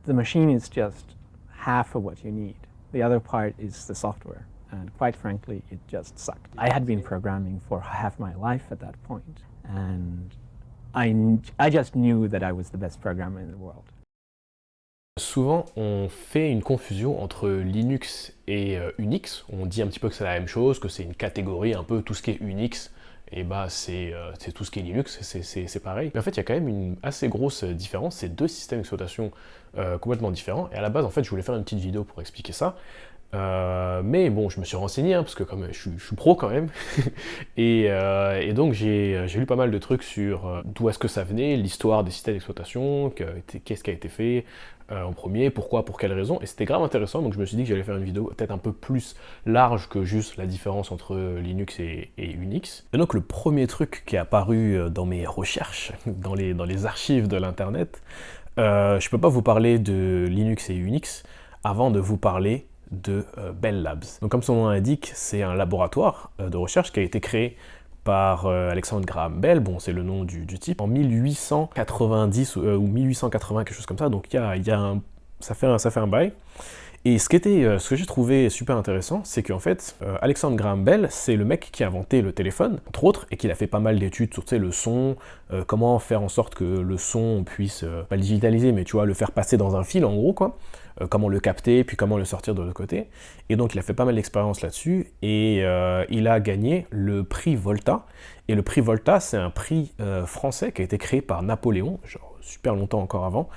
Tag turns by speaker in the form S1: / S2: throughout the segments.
S1: the machine is just half of what you need. The other part is the software. And quite frankly, it just sucked. I had been programming for half my life at that point, and I just knew that I was the best programmer in the world.
S2: Souvent, on fait une confusion entre Linux et Unix. On dit un petit peu que c'est la même chose, que c'est une catégorie, un peu tout ce qui est Unix, et bah c'est tout ce qui est Linux, c'est pareil. Mais en fait, il y a quand même une assez grosse différence, c'est deux systèmes d'exploitation complètement différents. Et à la base, en fait, je voulais faire une petite vidéo pour expliquer ça. Mais bon, je me suis renseigné, parce que comme je suis pro quand même, et donc j'ai lu pas mal de trucs sur d'où est-ce que ça venait, l'histoire des systèmes d'exploitation, qu'est-ce qui a été fait en premier, pourquoi, pour quelles raisons, et c'était grave intéressant, donc je me suis dit que j'allais faire une vidéo peut-être un peu plus large que juste la différence entre Linux et Unix. Et donc le premier truc qui est apparu dans mes recherches, dans les archives de l'internet, je peux pas vous parler de Linux et Unix avant de vous parler de Bell Labs. Donc comme son nom l'indique, c'est un laboratoire de recherche qui a été créé par Alexander Graham Bell, bon c'est le nom du type, en 1890 ou 1880, quelque chose comme ça, donc ça fait un bail. Et ce que j'ai trouvé super intéressant, c'est qu'en fait, Alexander Graham Bell, c'est le mec qui a inventé le téléphone, entre autres, et qu'il a fait pas mal d'études sur le son, comment faire en sorte que le son, on puisse, pas le digitaliser, mais tu vois, le faire passer dans un fil en gros, quoi. Comment le capter, puis comment le sortir de l'autre côté. Et donc il a fait pas mal d'expériences là-dessus, et il a gagné le prix Volta. Et le prix Volta, c'est un prix français qui a été créé par Napoléon, genre super longtemps encore avant,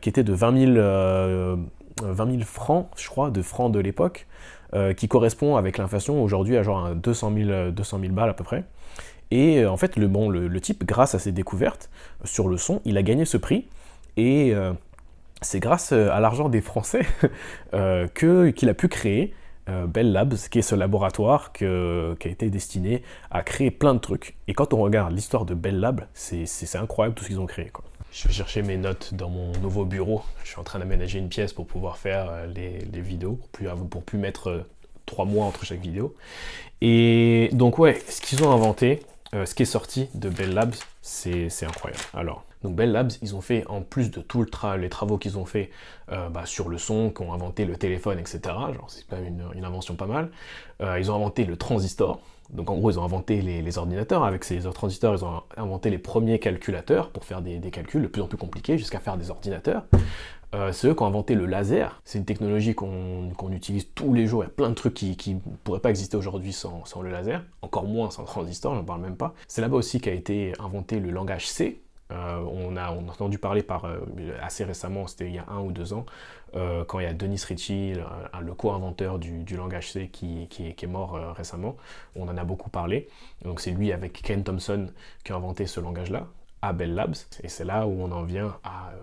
S2: qui était de 20 000 francs, je crois, de francs de l'époque, qui correspond avec l'inflation aujourd'hui à genre 200 000 balles à peu près. Et en fait, le type, grâce à ses découvertes sur le son, il a gagné ce prix, et c'est grâce à l'argent des Français qu'il a pu créer Bell Labs, qui est ce laboratoire qui a été destiné à créer plein de trucs. Et quand on regarde l'histoire de Bell Labs, c'est incroyable tout ce qu'ils ont créé, quoi. Je vais chercher mes notes dans mon nouveau bureau. Je suis en train d'aménager une pièce pour pouvoir faire les vidéos, pour plus mettre 3 mois entre chaque vidéo. Et donc ouais, ce qu'ils ont inventé, ce qui est sorti de Bell Labs, c'est incroyable. Alors, donc Bell Labs, ils ont fait, en plus de tous les travaux qu'ils ont fait sur le son, qui ont inventé le téléphone, etc., genre c'est quand même une invention pas mal, ils ont inventé le transistor. Donc en gros, ils ont inventé les ordinateurs. Avec ces transistors, ils ont inventé les premiers calculateurs pour faire des calculs de plus en plus compliqués, jusqu'à faire des ordinateurs. C'est eux qui ont inventé le laser. C'est une technologie qu'on utilise tous les jours. Il y a plein de trucs qui ne pourraient pas exister aujourd'hui sans le laser. Encore moins sans le transistor, j'en parle même pas. C'est là-bas aussi qu'a été inventé le langage C. On a entendu parler assez récemment, c'était il y a 1 ou 2 ans, quand il y a Dennis Ritchie, le co-inventeur du langage C qui est mort récemment. On en a beaucoup parlé. Donc c'est lui avec Ken Thompson qui a inventé ce langage-là à Bell Labs. Et c'est là où on en vient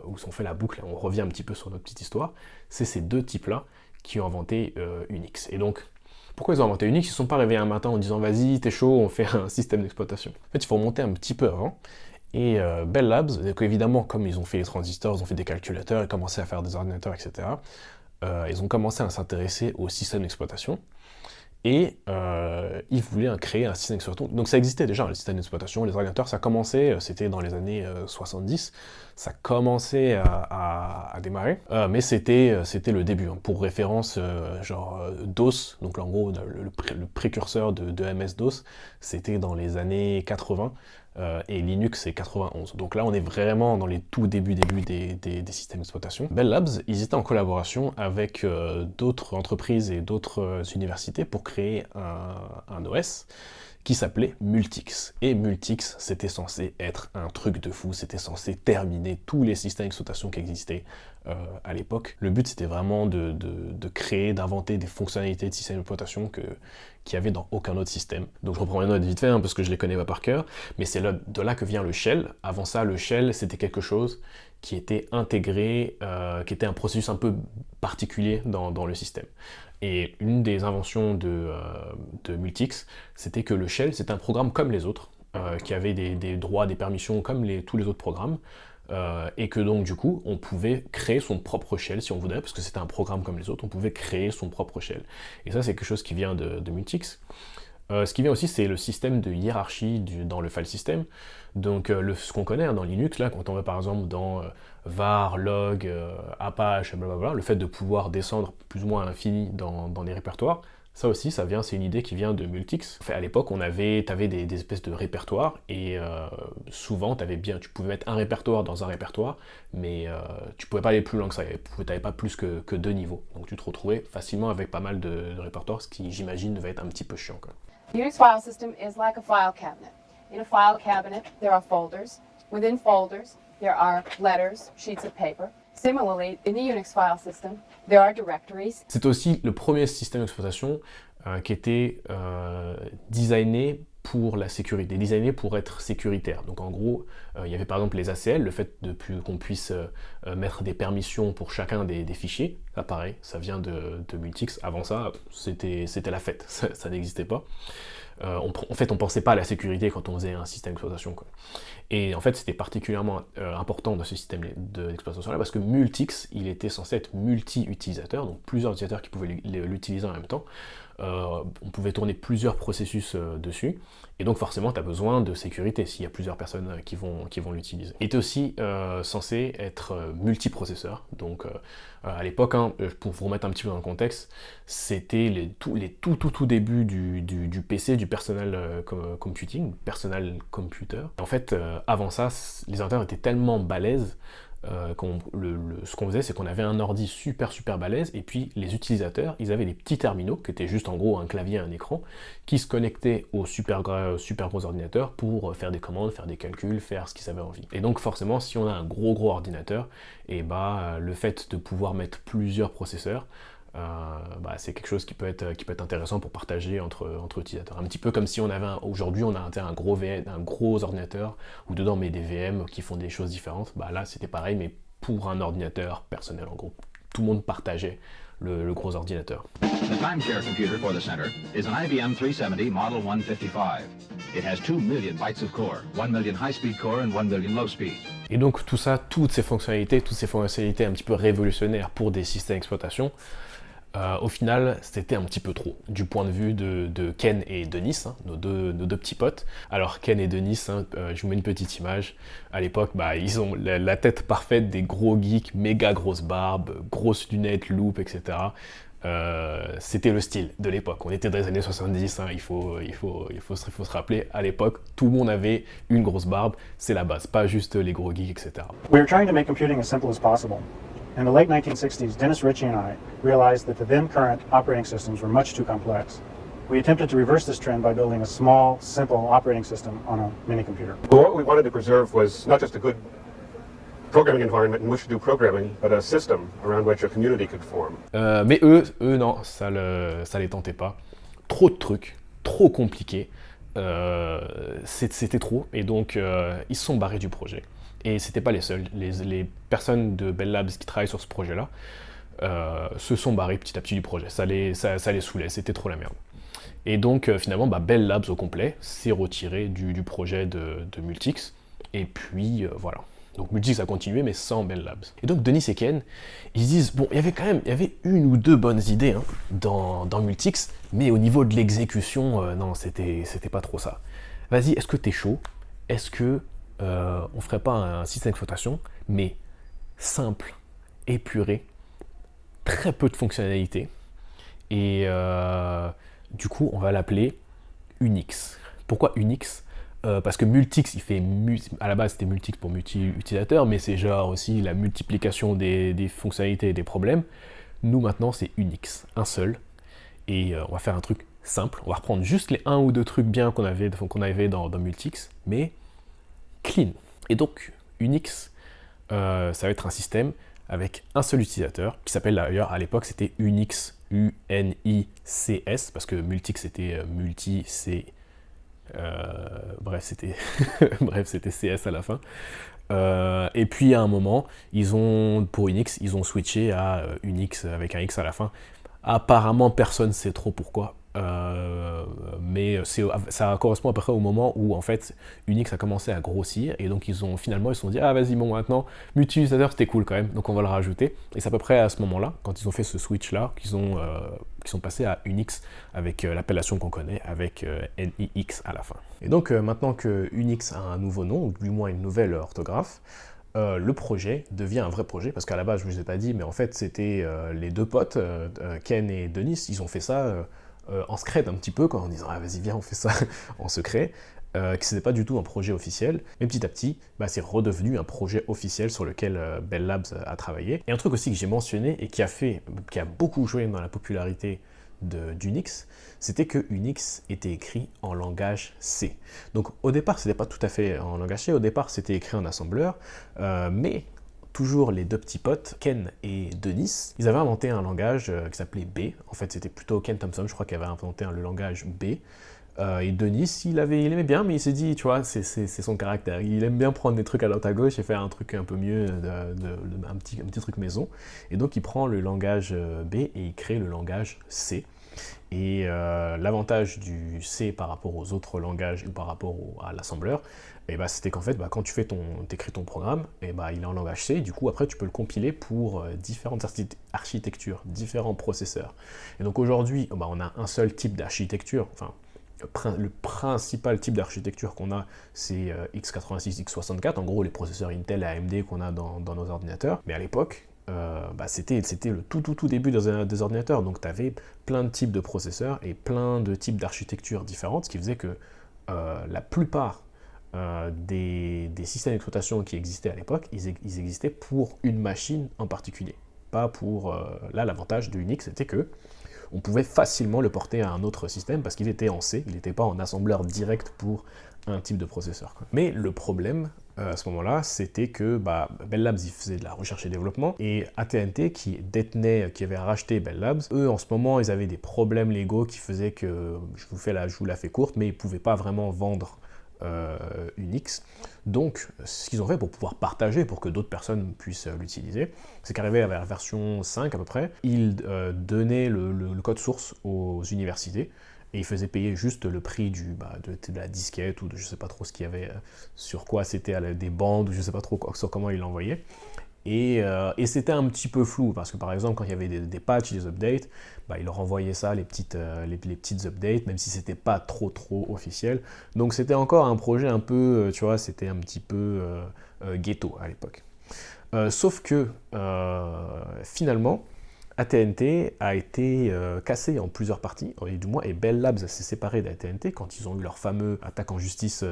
S2: où on fait la boucle, on revient un petit peu sur notre petite histoire. C'est ces deux types-là qui ont inventé Unix. Et donc, pourquoi ils ont inventé Unix? Ils ne se sont pas réveillés un matin en disant « Vas-y, t'es chaud, on fait un système d'exploitation ». En fait, il faut remonter un petit peu avant. Et Bell Labs, donc évidemment, comme ils ont fait les transistors, ils ont fait des calculateurs, ils ont commencé à faire des ordinateurs, etc., ils ont commencé à s'intéresser au système d'exploitation, et ils voulaient créer un système d'exploitation. Donc ça existait déjà, le système d'exploitation, les ordinateurs, ça commençait, c'était dans les années 70, ça commençait à démarrer, mais c'était le début. Hein. Pour référence, DOS, donc en gros le précurseur de MS-DOS, c'était dans les années 80, et Linux c'est 91. Donc là on est vraiment dans les tout débuts des systèmes d'exploitation. Bell Labs, ils étaient en collaboration avec d'autres entreprises et d'autres universités pour créer un OS qui s'appelait Multics. Et Multics, c'était censé être un truc de fou, c'était censé terminer tous les systèmes d'exploitation qui existaient à l'époque. Le but, c'était vraiment de créer, d'inventer des fonctionnalités de système d'exploitation qu'il n'y avait dans aucun autre système. Donc je reprends mes notes vite fait, hein, parce que je les connais pas par cœur, mais c'est de là que vient le shell. Avant ça, le shell, c'était quelque chose qui était intégré, qui était un processus un peu particulier dans le système. Et une des inventions de Multics, c'était que le shell, c'était un programme comme les autres, qui avait des droits, des permissions comme tous les autres programmes, et que donc du coup, on pouvait créer son propre shell si on voudrait, parce que c'était un programme comme les autres, on pouvait créer son propre shell. Et ça, c'est quelque chose qui vient de Multics. Ce qui vient aussi, c'est le système de hiérarchie dans le file system. Donc ce qu'on connaît dans Linux, là, quand on va par exemple dans var, log, apache, blablabla, le fait de pouvoir descendre plus ou moins à l'infini dans les répertoires, ça aussi, c'est une idée qui vient de Multics. Enfin, à l'époque, t'avais des espèces de répertoires, et souvent, tu pouvais mettre un répertoire dans un répertoire, mais tu pouvais pas aller plus loin que ça, t'avais pas plus que 2 niveaux. Donc tu te retrouvais facilement avec pas mal de répertoires, ce qui, j'imagine, devait être un petit peu chiant, quoi.
S3: The Unix file system is like a file cabinet. In a file cabinet, there are folders. Within folders, there are letters, sheets of paper. Similarly, in the Unix file system, there are directories.
S2: C'est aussi le premier système d'exploitation qui était designé pour la sécurité, designé pour être sécuritaire. Donc en gros, il y avait par exemple les ACL, le fait qu'on puisse mettre des permissions pour chacun des fichiers. Ça pareil, ça vient de Multics. Avant ça, c'était la fête, ça n'existait pas. En fait, on pensait pas à la sécurité quand on faisait un système d'exploitation, quoi. Et en fait, c'était particulièrement important dans ce système d'exploitation-là, parce que Multics, il était censé être multi-utilisateur, donc plusieurs utilisateurs qui pouvaient l'utiliser en même temps. On pouvait tourner plusieurs processus dessus, et donc forcément, tu as besoin de sécurité s'il y a plusieurs personnes qui vont l'utiliser. Il était aussi censé être multiprocesseur, donc à l'époque, pour vous remettre un petit peu dans le contexte, c'était les tout débuts du PC, du personal computing, personal computer. En fait, avant ça, les ordinateurs étaient tellement balèzes ce qu'on faisait, c'est qu'on avait un ordi super balèze, et puis les utilisateurs, ils avaient des petits terminaux, qui étaient juste en gros un clavier et un écran, qui se connectaient au super gros ordinateur pour faire des commandes, faire des calculs, faire ce qu'ils avaient envie. Et donc forcément, si on a un gros ordinateur, et le fait de pouvoir mettre plusieurs processeurs, c'est quelque chose qui peut être intéressant pour partager entre utilisateurs. Un petit peu comme si aujourd'hui on a un gros ordinateur où dedans on met des VM qui font des choses différentes. Là c'était pareil, mais pour un ordinateur personnel, en gros. Tout le monde partageait le gros ordinateur.
S4: The timeshare computer for the center is an IBM 370 Model 155. It has 2 million bytes of core, 1 million high-speed core and 1 million low-speed.
S2: Et donc toutes ces fonctionnalités un petit peu révolutionnaires pour des systèmes d'exploitation, au final, c'était un petit peu trop, du point de vue de Ken et Denis, nos deux petits potes. Alors Ken et Denis, je vous mets une petite image. À l'époque, ils ont la tête parfaite des gros geeks, méga grosse barbe, grosses lunettes, loupe, etc. C'était le style de l'époque. On était dans les années 70, il faut se rappeler. À l'époque, tout le monde avait une grosse barbe, c'est la base, pas juste les gros geeks, etc.
S5: We were trying to make computing as simple as possible. In the late 1960s, Dennis Ritchie and I realized that the then current operating systems were much too complex. We attempted to reverse this trend by building a small, simple operating system on a mini-computer.
S6: Well, what we wanted to preserve was not just a good programming environment in which to do programming, but a system around which a community could form.
S2: Mais eux non, ça les tentait pas. Trop de trucs, trop compliqués. C'était trop, et donc ils se sont barrés du projet. Et c'était pas les seuls. Les personnes de Bell Labs qui travaillent sur ce projet-là se sont barrés petit à petit du projet. Ça les saoulait, c'était trop la merde. Et donc finalement, Bell Labs au complet s'est retiré du projet de Multics. Et puis voilà. Donc Multics a continué, mais sans Bell Labs. Et donc Denis et Ken, ils se disent, bon, il y avait une ou deux bonnes idées dans Multics, mais au niveau de l'exécution, non, c'était pas trop ça. Vas-y, est-ce que t'es chaud? Est-ce que on ferait pas un système d'exploitation, mais simple, épuré, très peu de fonctionnalités, et du coup on va l'appeler Unix. Pourquoi Unix? Parce que Multics, à la base c'était Multics pour multi-utilisateur, mais c'est genre aussi la multiplication des fonctionnalités et des problèmes. Nous maintenant c'est Unix, un seul, et on va faire un truc simple. On va reprendre juste les 1 ou 2 trucs bien qu'on avait dans Multics, mais clean. Et donc Unix, ça va être un système avec un seul utilisateur, qui s'appelle d'ailleurs, à l'époque c'était Unix, U-N-I-C-S, parce que Multics c'était multi, c'est... c'était CS à la fin. Et puis à un moment, pour Unix, ils ont switché à Unix avec un X à la fin. Apparemment, personne ne sait trop pourquoi. mais ça correspond à peu près au moment où en fait Unix a commencé à grossir et donc ils se sont dit ah vas-y bon maintenant multi-utilisateur c'était cool quand même donc on va le rajouter et c'est à peu près à ce moment-là quand ils ont fait ce switch là qu'ils sont passés à Unix avec l'appellation qu'on connaît avec NIX à la fin. Et donc maintenant que Unix a un nouveau nom ou du moins une nouvelle orthographe, le projet devient un vrai projet, parce qu'à la base, je ne vous ai pas dit, mais en fait, c'était les deux potes, Ken et Denis, ils ont fait ça en secret un petit peu, quoi, en disant « Ah, vas-y, viens, on fait ça en secret », que ce n'était pas du tout un projet officiel, mais petit à petit, c'est redevenu un projet officiel sur lequel Bell Labs a travaillé. Et un truc aussi que j'ai mentionné et qui a beaucoup joué dans la popularité d'Unix, c'était que Unix était écrit en langage C. Donc au départ, c'était pas tout à fait en langage C, au départ c'était écrit en assembleur, mais toujours les deux petits potes, Ken et Denis, ils avaient inventé un langage qui s'appelait B. En fait, c'était plutôt Ken Thompson, je crois, qui avait inventé le langage B. Et Denis, il aimait bien, mais il s'est dit, tu vois, c'est son caractère. Il aime bien prendre des trucs à droite à gauche et faire un truc un peu mieux, un petit truc maison. Et donc, il prend le langage B et il crée le langage C. Et l'avantage du C par rapport aux autres langages ou par rapport à l'assembleur, c'était qu'en fait, quand tu écris ton programme, il est en langage C, du coup après tu peux le compiler pour différentes architectures, différents processeurs. Et donc aujourd'hui, on a un seul type d'architecture, enfin le principal type d'architecture qu'on a, c'est x86, x64, en gros les processeurs Intel et AMD qu'on a dans nos ordinateurs. Mais à l'époque, c'était le tout début des ordinateurs, donc tu avais plein de types de processeurs et plein de types d'architectures différentes, ce qui faisait que la plupart des systèmes d'exploitation qui existaient à l'époque, ils existaient pour une machine en particulier. Pas pour... là, l'avantage de Unix, c'était que on pouvait facilement le porter à un autre système parce qu'il était en C, il n'était pas en assembleur direct pour un type de processeur. Mais le problème, à ce moment-là, c'était que Bell Labs, ils faisaient de la recherche et développement, et AT&T, qui avait racheté Bell Labs, eux, en ce moment, ils avaient des problèmes légaux qui faisaient que, je vous la fais courte, mais ils ne pouvaient pas vraiment vendre Unix. Donc, ce qu'ils ont fait pour pouvoir partager, pour que d'autres personnes puissent l'utiliser, c'est qu'arrivé à la version 5 à peu près, ils donnaient le code source aux universités, et ils faisaient payer juste le prix de la disquette, ou de je sais pas trop ce qu'il y avait, sur quoi c'était, des bandes, ou je sais pas trop sur comment ils l'envoyaient. Et c'était un petit peu flou, parce que par exemple, quand il y avait des patchs, des updates, ils leur envoyaient ça, les petites updates, même si c'était pas trop officiel. Donc c'était encore un projet un peu, tu vois, c'était un petit peu ghetto à l'époque. Sauf que, finalement, AT&T a été cassé en plusieurs parties, et Bell Labs s'est séparé d'AT&T quand ils ont eu leur fameux attaque en justice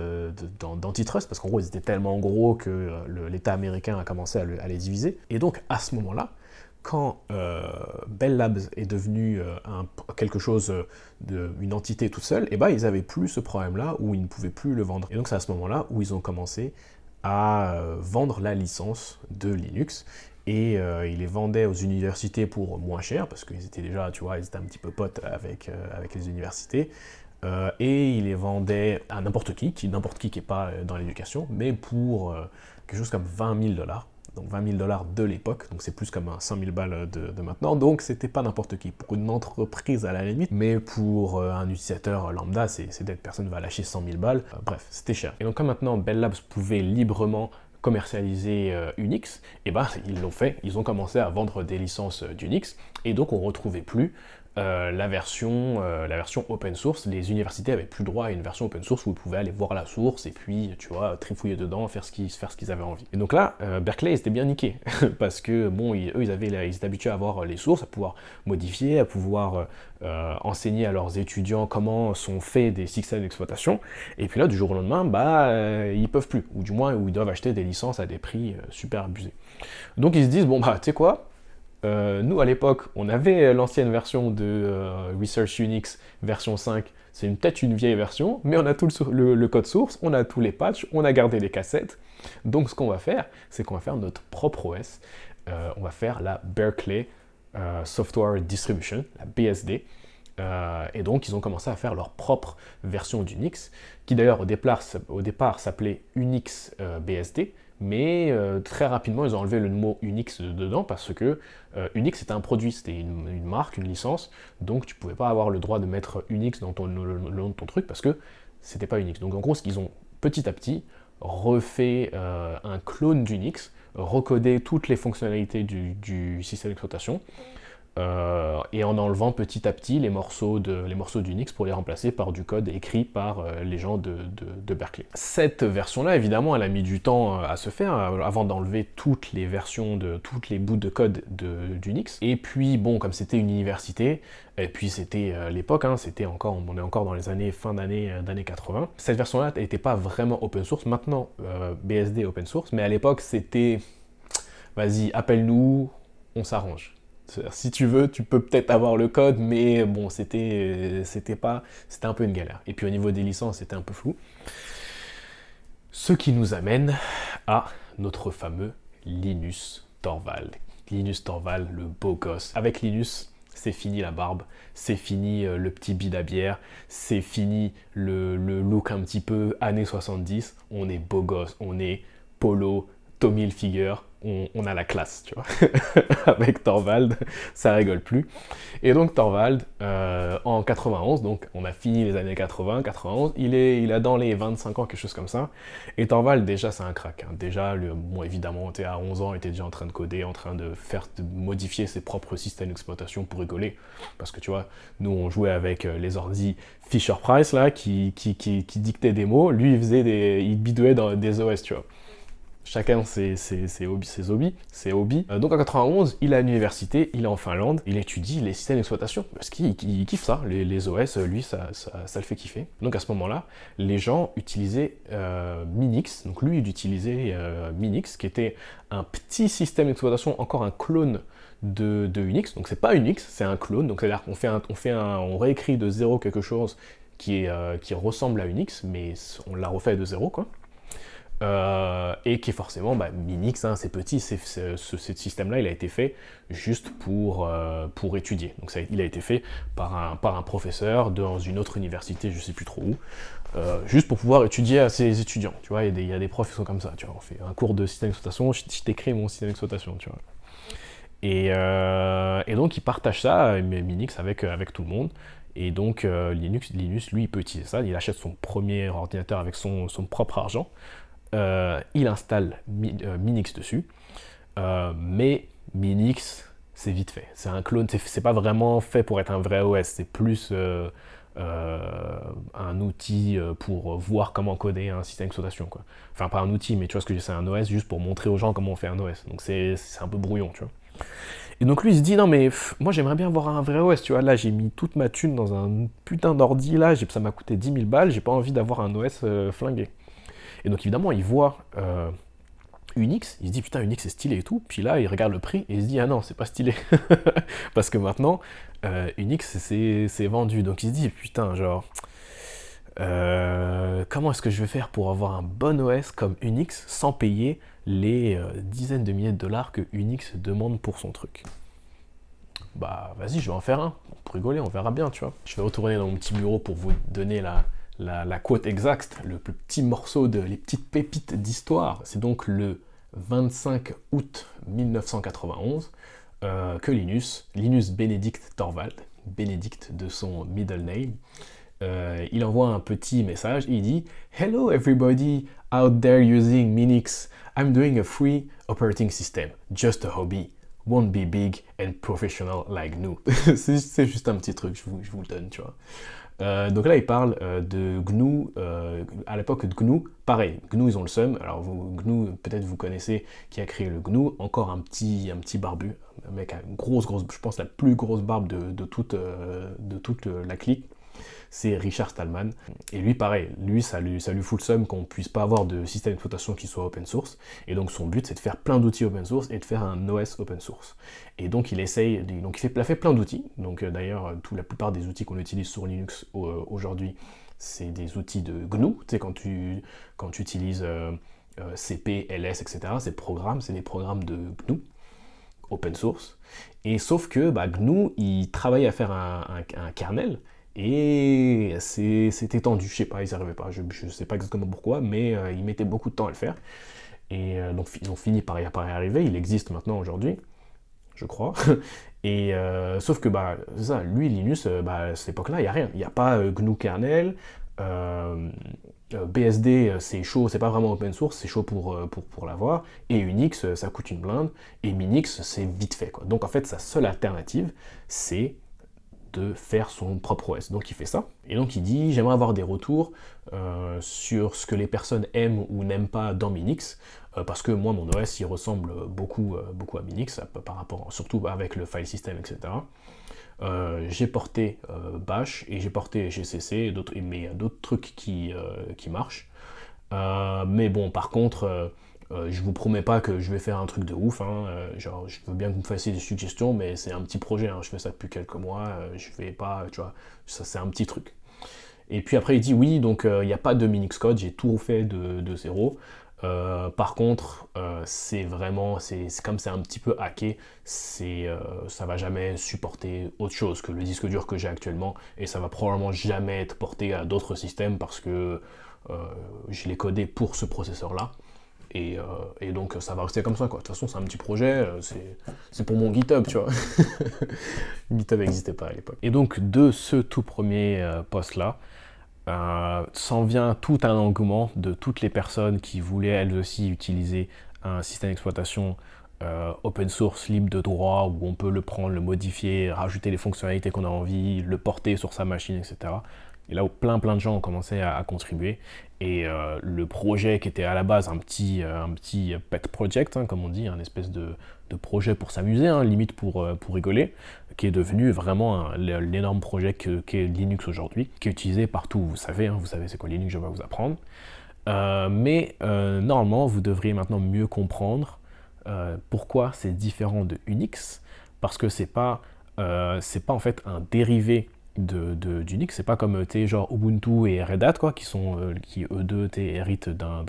S2: d'antitrust, parce qu'en gros ils étaient tellement gros que l'État américain a commencé à les diviser. Et donc à ce moment-là, quand Bell Labs est devenu quelque chose, une entité toute seule, ils n'avaient plus ce problème-là où ils ne pouvaient plus le vendre. Et donc c'est à ce moment-là où ils ont commencé à vendre la licence de Linux. Et ils les vendaient aux universités pour moins cher, parce qu'ils étaient déjà, tu vois, ils étaient un petit peu potes avec les universités. Et ils les vendaient à n'importe qui n'est pas dans l'éducation, mais pour quelque chose comme $20,000. Donc $20,000 de l'époque, donc c'est plus comme un 100 000 balles de maintenant, donc c'était pas n'importe qui. Pour une entreprise à la limite, mais pour un utilisateur lambda, personne va lâcher 100 000 balles. Bref, c'était cher. Et donc comme maintenant Bell Labs pouvait librement commercialiser Unix, ils l'ont fait, ils ont commencé à vendre des licences d'Unix, et donc on ne retrouvait plus la version open source. Les universités avaient plus droit à une version open source où ils pouvaient aller voir la source et puis, tu vois, trifouiller dedans, faire ce qu'ils avaient envie. Et donc là, Berkeley, ils étaient bien niqués, parce que, bon, ils étaient habitués à avoir les sources, à pouvoir modifier, à pouvoir enseigner à leurs étudiants comment sont faits des systèmes d'exploitation, et puis là, du jour au lendemain, ils peuvent plus, ou du moins, où ils doivent acheter des licences à des prix super abusés. Donc ils se disent, bon, tu sais quoi, nous à l'époque, on avait l'ancienne version de Research Unix version 5, c'est peut-être une vieille version, mais on a tout le code source, on a tous les patchs, on a gardé les cassettes. Donc ce qu'on va faire, c'est qu'on va faire notre propre OS. On va faire la Berkeley Software Distribution, la BSD. Et donc ils ont commencé à faire leur propre version d'Unix, qui d'ailleurs au départ s'appelait Unix BSD, mais très rapidement ils ont enlevé le mot Unix dedans parce que Unix c'était un produit, c'était une marque, une licence, donc tu pouvais pas avoir le droit de mettre Unix dans le nom de ton truc parce que c'était pas Unix. Donc en gros, ce qu'ils ont petit à petit refait un clone d'Unix, recodé toutes les fonctionnalités du système d'exploitation, et en enlevant petit à petit les morceaux d'Unix pour les remplacer par du code écrit par les gens de Berkeley. Cette version-là, évidemment, elle a mis du temps à se faire avant d'enlever toutes les versions toutes les bouts de code d'Unix. Et puis, bon, comme c'était une université, et puis c'était l'époque, hein, on est encore dans les fin d'année 80, cette version-là n'était pas vraiment open source. Maintenant, BSD est open source, mais à l'époque, c'était vas-y, appelle-nous, on s'arrange. Si tu veux, tu peux peut-être avoir le code, mais bon, c'était un peu une galère. Et puis au niveau des licences, c'était un peu flou. Ce qui nous amène à notre fameux Linus Torvald. Linus Torvald, le beau gosse. Avec Linus, c'est fini la barbe, c'est fini le petit bide à bière, c'est fini le look un petit peu années 70. On est beau gosse, on est polo, Tommy Hilfiger, on a la classe, tu vois. Avec Torvald, ça rigole plus. Et donc Torvald, en 91, donc on a fini les années 80, 91, il a dans les 25 ans, quelque chose comme ça. Et Torvald, déjà, c'est un crack. Hein. Déjà, bon, évidemment, à 11 ans, il était déjà en train de coder, en train de modifier ses propres systèmes d'exploitation pour rigoler. Parce que tu vois, nous, on jouait avec les ordi Fisher-Price, là, qui dictaient des mots. Lui, il bidouait dans des OS, tu vois. Chacun ses hobbies. Donc en 91, il est à l'université, il est en Finlande, il étudie les systèmes d'exploitation, parce qu'il kiffe ça, les OS, lui, ça le fait kiffer. Donc à ce moment-là, les gens utilisaient Minix, donc lui, il utilisait Minix, qui était un petit système d'exploitation, encore un clone de Unix, donc c'est pas Unix, c'est un clone, donc c'est-à-dire qu'on réécrit de zéro quelque chose qui ressemble à Unix, mais on l'a refait de zéro, quoi. Et qui est forcément Minix, hein, c'est petit, ce système-là, il a été fait juste pour étudier. Donc il a été fait par un professeur dans une autre université, je sais plus trop où, juste pour pouvoir étudier à ses étudiants. Tu vois, il y a des profs qui sont comme ça. Tu vois, on fait un cours de système d'exploitation, je t'écris mon système d'exploitation, tu vois. Et donc il partage ça, Minix, avec tout le monde. Et donc Linus, lui, il peut utiliser ça. Il achète son premier ordinateur avec son propre argent. Il installe Minix dessus, mais Minix, c'est vite fait. C'est un clone, c'est pas vraiment fait pour être un vrai OS, c'est plus un outil pour voir comment coder un système d'exploitation, quoi. Enfin, pas un outil, mais tu vois ce que je dis, c'est un OS juste pour montrer aux gens comment on fait un OS. Donc c'est un peu brouillon, tu vois. Et donc lui il se dit non mais moi j'aimerais bien avoir un vrai OS, tu vois, là j'ai mis toute ma thune dans un putain d'ordi, là ça m'a coûté 10 000 balles, j'ai pas envie d'avoir un OS flingué. Et donc évidemment, il voit Unix, il se dit putain Unix c'est stylé et tout, puis là il regarde le prix et il se dit ah non c'est pas stylé, parce que maintenant Unix c'est vendu, donc il se dit putain genre comment est-ce que je vais faire pour avoir un bon OS comme Unix sans payer les dizaines de milliers de dollars que Unix demande pour son truc. Bah vas-y, je vais en faire un, pour rigoler, on verra bien, tu vois. Je vais retourner dans mon petit bureau pour vous donner la quote exacte, le petit morceau les petites pépites d'histoire. C'est donc le 25 août 1991 que Linus Benedict Torvald, Benedict de son middle name, il envoie un petit message et il dit « Hello everybody out there using Minix. I'm doing a free operating system, just a hobby. Won't be big and professional like nous. » C'est juste un petit truc, je vous le donne, tu vois. Donc là, il parle de GNU, à l'époque de GNU, pareil, GNU ils ont le seum, alors GNU, peut-être vous connaissez qui a créé le GNU, encore un petit barbu, un mec à une grosse, je pense la plus grosse barbe de toute la clique, c'est Richard Stallman. Et lui, pareil, ça lui fout le seum qu'on puisse pas avoir de système d'exploitation qui soit open source. Et donc son but, c'est de faire plein d'outils open source et de faire un OS open source. Et donc il fait plein d'outils. Donc d'ailleurs, la plupart des outils qu'on utilise sur Linux aujourd'hui, c'est des outils de GNU. Tu sais, quand tu utilises CP, LS, etc., c'est des programmes de GNU open source. Et sauf que GNU, il travaille à faire un kernel. Et c'est étendu, je sais pas, ils n'y arrivaient pas, je sais pas exactement pourquoi, mais ils mettaient beaucoup de temps à le faire. Et donc ils ont fini par y arriver, il existe maintenant aujourd'hui, je crois. Et sauf que c'est ça, lui, Linus, à cette époque-là, il n'y a rien. Il n'y a pas GNU kernel, BSD, c'est chaud, c'est pas vraiment open source, c'est chaud pour l'avoir. Et Unix, ça coûte une blinde. Et Minix, c'est vite fait, quoi. Donc en fait, sa seule alternative, c'est de faire son propre OS. Donc il fait ça. Et donc il dit, j'aimerais avoir des retours sur ce que les personnes aiment ou n'aiment pas dans Minix, parce que moi, mon OS, il ressemble beaucoup à Minix, par rapport, surtout avec le file system, etc. J'ai porté Bash et j'ai porté GCC, mais il y a d'autres trucs qui marchent. Mais bon, par contre, je vous promets pas que je vais faire un truc de ouf, hein. Genre, je veux bien que vous me fassiez des suggestions, mais c'est un petit projet, hein. Je fais ça depuis quelques mois, je vais pas, tu vois, ça c'est un petit truc. Et puis après il dit oui, donc il n'y a pas de Minix code, j'ai tout refait de zéro. Par contre, c'est comme c'est un petit peu hacké, ça va jamais supporter autre chose que le disque dur que j'ai actuellement, et ça va probablement jamais être porté à d'autres systèmes parce que je l'ai codé pour ce processeur-là. Et donc ça va rester comme ça, quoi. De toute façon, c'est un petit projet, c'est pour mon GitHub, tu vois. GitHub n'existait pas à l'époque. Et donc, de ce tout premier post-là, s'en vient tout un engouement de toutes les personnes qui voulaient elles aussi utiliser un système d'exploitation open source, libre de droit, où on peut le prendre, le modifier, rajouter les fonctionnalités qu'on a envie, le porter sur sa machine, etc. Et là où plein de gens ont commencé à contribuer. Et le projet qui était à la base un petit pet project, hein, comme on dit, un espèce de projet pour s'amuser, hein, limite pour rigoler, qui est devenu vraiment l'énorme projet qu'est Linux aujourd'hui, qui est utilisé partout. Vous savez c'est quoi Linux, je vais vous apprendre. Mais normalement, vous devriez maintenant mieux comprendre pourquoi c'est différent de Unix, parce que c'est pas en fait un dérivé d'Unix, c'est pas comme genre Ubuntu et Red Hat, quoi, qui eux deux héritent d'un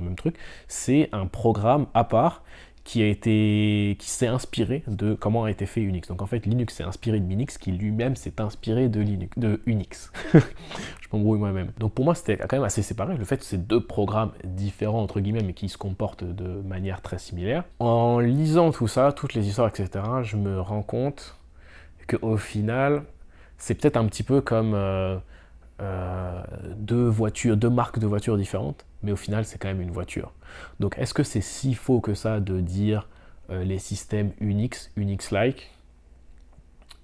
S2: même truc. C'est un programme à part qui s'est inspiré de comment a été fait Unix. Donc en fait, Linux s'est inspiré de Minix, qui lui-même s'est inspiré de Unix. Je m'embrouille moi-même. Donc pour moi, c'était quand même assez séparé. Le fait que c'est deux programmes différents, entre guillemets, mais qui se comportent de manière très similaire. En lisant tout ça, toutes les histoires, etc., je me rends compte qu'au final, c'est peut-être un petit peu comme deux marques de voitures différentes, mais au final, c'est quand même une voiture. Donc, est-ce que c'est si faux que ça de dire les systèmes Unix-like?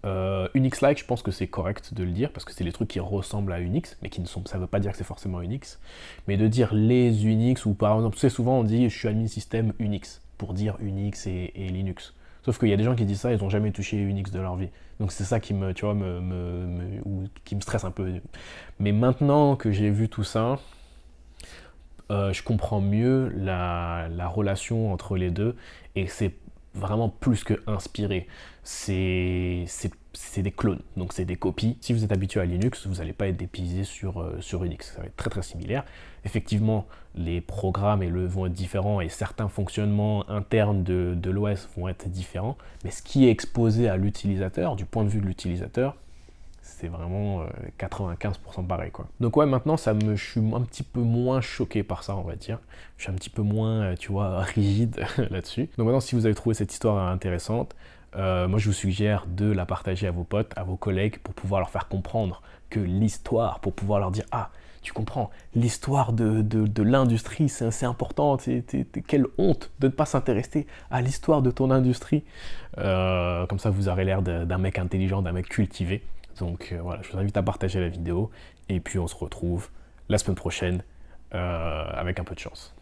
S2: Unix-like, je pense que c'est correct de le dire, parce que c'est les trucs qui ressemblent à Unix, mais ça ne veut pas dire que c'est forcément Unix. Mais de dire les Unix, ou par exemple, souvent on dit je suis admin système Unix, pour dire Unix et Linux. Sauf qu'il y a des gens qui disent ça, ils n'ont jamais touché Unix de leur vie. Donc c'est ça qui qui me stresse un peu. Mais maintenant que j'ai vu tout ça, je comprends mieux la relation entre les deux, et c'est vraiment plus que inspiré. C'est des clones, donc c'est des copies. Si vous êtes habitué à Linux, vous n'allez pas être dépaysé sur Unix. Ça va être très similaire. Effectivement, les programmes vont être différents et certains fonctionnements internes de l'OS vont être différents, mais ce qui est exposé à l'utilisateur, du point de vue de l'utilisateur, c'est vraiment 95% pareil, quoi. Donc ouais, maintenant je suis un petit peu moins choqué par ça, on va dire. Je suis un petit peu moins, rigide là-dessus. Donc maintenant, si vous avez trouvé cette histoire intéressante, moi je vous suggère de la partager à vos potes, à vos collègues, pour pouvoir leur faire comprendre que l'histoire, pour pouvoir leur dire « Ah, tu comprends, l'histoire de l'industrie, c'est important, quelle honte de ne pas s'intéresser à l'histoire de ton industrie. » Comme ça, vous aurez l'air d'un mec intelligent, d'un mec cultivé. Donc voilà, je vous invite à partager la vidéo, et puis on se retrouve la semaine prochaine avec un peu de chance.